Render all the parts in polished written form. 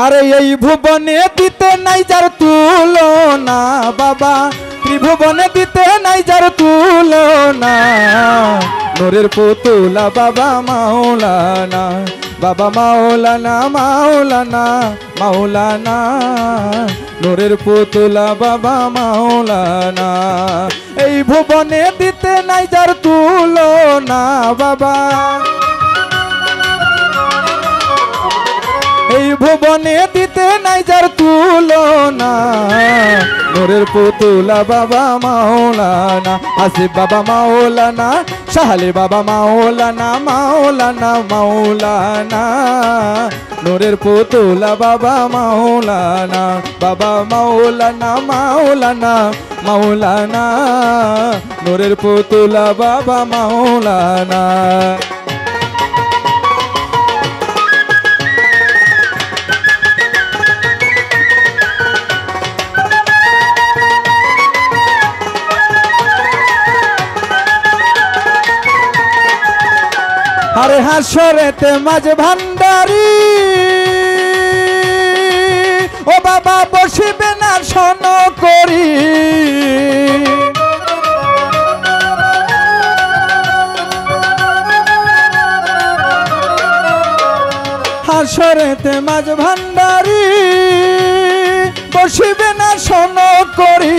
আরে এই ভুবনে দিতে নাই যার তুলনা বাবা, ত্রিভুবনে দিতে নাই যার তুলনা। নূরের পুতুলা বাবা মাওলানা, বাবা মাওলানা মাওলানা মাওলানা। নূরের পুতুলা বাবা মাওলানা, এই ভুবনে দিতে নাই যার তুলনা বাবা, এই ভুবনে দিতে নাই যার তুলনা। নূরের পুতুলা বাবা মাওলানা, আসিফ বাবা মাওলানা, শাহলি বাবা মাওলানা মাওলানা মাওলানা। নূরের পুতুলা বাবা মাওলানা, বাবা মাওলানা মাওলানা মাওলানা। নূরের পুতুলা বাবা মাওলানা। আরে হাসরেতে মাঝ ভান্ডারি ও বাবা বসিবে না শোন করি। হাসরেতে মাঝ ভান্ডারি বসিবে না শোন করি।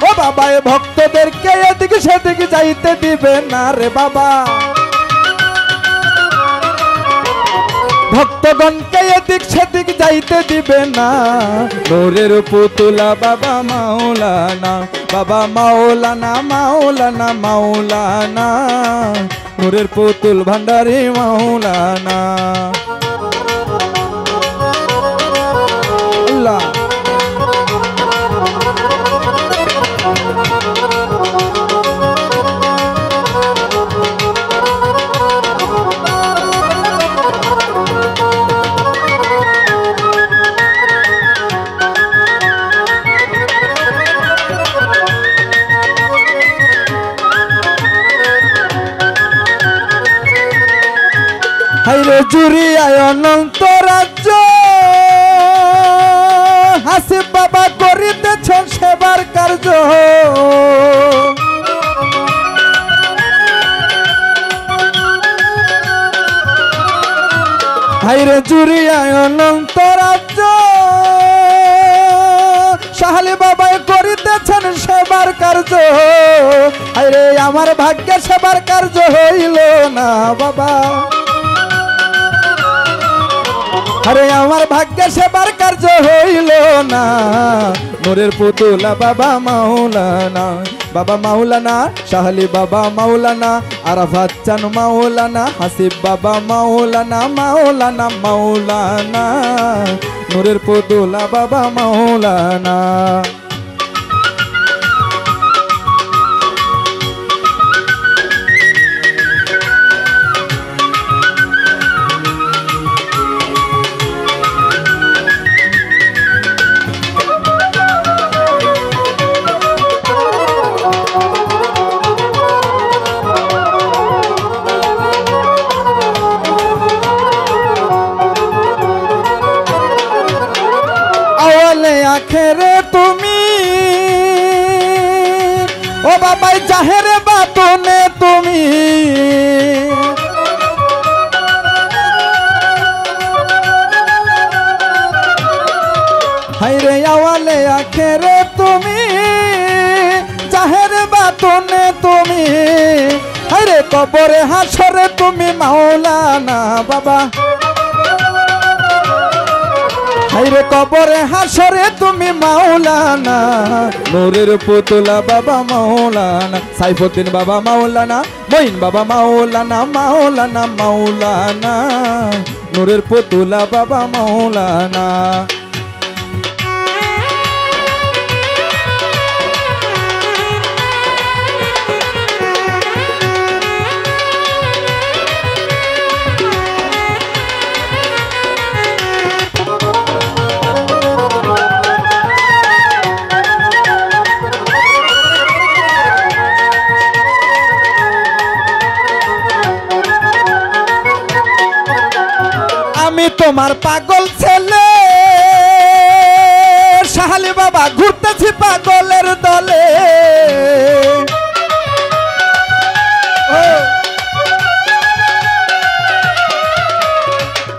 ও বাবা এ ভক্তদেরকে এদিকে সেদিকে যাইতে দিবে না রে বাবা, ভক্তগণকে এদিক সেদিক যাইতে দিবে না। নূরের পুতুলা বাবা মাওলানা, বাবা মাওলানা মাওলানা মাওলানা। নূরের পুতুল ভান্ডারি মাওলানা। আল্লাহ হাইরে জুড়িয়ায় অনন্ত রাজ্য, হাসিব বাবা করিতেছেন সেবার কার্য। হাইরে জুড়িয়ায় অনন্ত রাজ্য, শাহলি বাবাই করিতেছেন সেবার কার্য। হাইরে আমার ভাগ্যে সেবার কার্য হইল না বাবা, আরে আমার ভাগ্যে সেবার কার্য হইল না। নূরের পুতুলা বাবা মাওলানা, বাবা মাওলানা, শাহলি বাবা মাওলানা, আরাফাত চান মাওলানা, হাসিব বাবা মাওলানা মাওলানা মাওলানা। নূরের পুতুলা বাবা মাওলানা। আখেরে তুমি ও বাবাই জাহেরে বাতনে তুমি, হাইরে আওয়ালে আখেরে তুমি, জাহেরে বাতনে তুমি। হাইরে কবরে হাসরে তুমি মাওলানা বাবা, হাইরে কবরে হাসরে তুমি মাওলানা। নূরের পুতুলা বাবা মাওলানা, সাইফুদ্দিন বাবা মাওলানা, মঈন বাবা মাওলানা মাওলানা মাওলানা। নূরের পুতুলা বাবা মাওলানা। আমি তোমার পাগল ছেলে, সাহালি বাবা ঘুরতেছি পাগলের দলে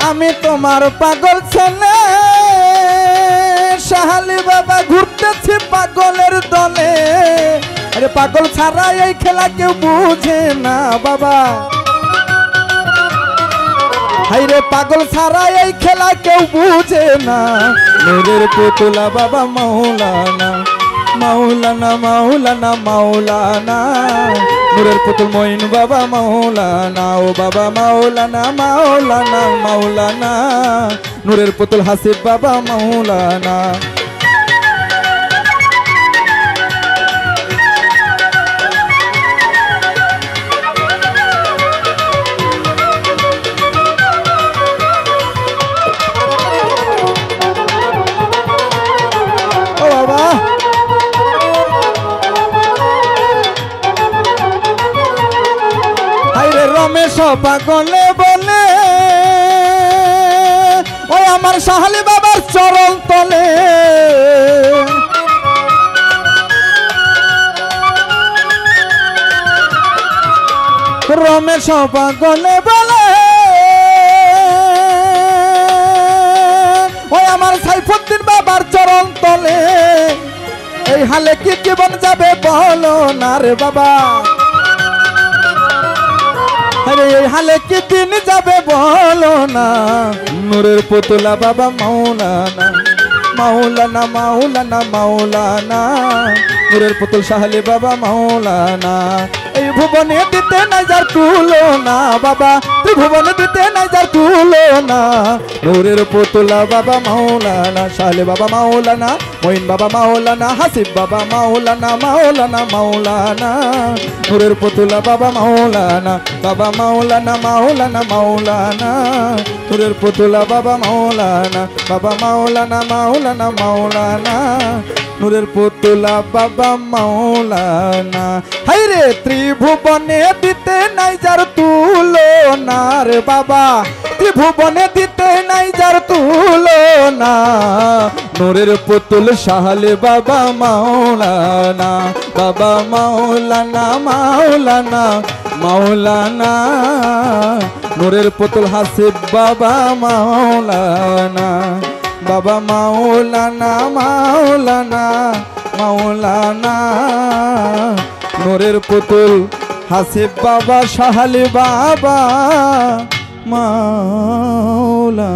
আমি তোমার পাগল ছেলে সাহালি বাবা ঘুরতেছি পাগলের দলে আরে পাগল ছাড়া এই খেলা কেউ বুঝে না বাবা হাইরে পাগল ছাড়া এই খেলা কেউ বুঝে না নূরের পুতুলা বাবা মাওলানা মাওলানা মাওলানা মাওলানা নূরের পুতুল মঈন বাবা মাওলানা ও বাবা মাওলানা মাওলানা মাওলানা নূরের পুতুল হাসিব বাবা মাওলানা রমেশ পাগলে বলে ওই আমার সাহালি বাবার চরণ তলে রমেশ পাগলে বলে ওই আমার সাইফুদ্দিন বাবার চরণ তলে এই হালে কি জীবন যাবে বলো না রে বাবা আরে এই হালে কি দিন যাবে বলো না নূরের পুতুলা বাবা মাওলানা মাওলানা মাওলানা মাওলানা নূরের পুতুল সাহালি বাবা মাওলানা এই ভুবনে দিতে নাই যার তুলনা বাবা ত্রিভুবনে দিতে নাই যার তুলনা নূরের পুতুলা বাবা মাওলানা সাহালি বাবা মাওলানা মঈন বাবা মাওলানা হাসিব বাবা মাওলানা মাওলানা মাওলানা নূরের পুতুলা বাবা মাওলানা মাওলানা মাওলানা নূরের পুতুলা বাবা মাওলানা মাওলানা মাওলানা নূরের পুতুলা বাবা মাওলানা হাইরে ত্রিভুবনে দিতে নাই যার তুলনা রে বাবা ত্রিভুবনে দিতে নাই যার তুলনা নূরের পুতুল সাহালি বাবা মাওলানা মাওলানা মাওলানা নূরের পুতুল হাসিব বাবা মাওলানা মাওলানা নূরের পুতুল হাসিব বাবা সাহালি বাবা মাওলানা।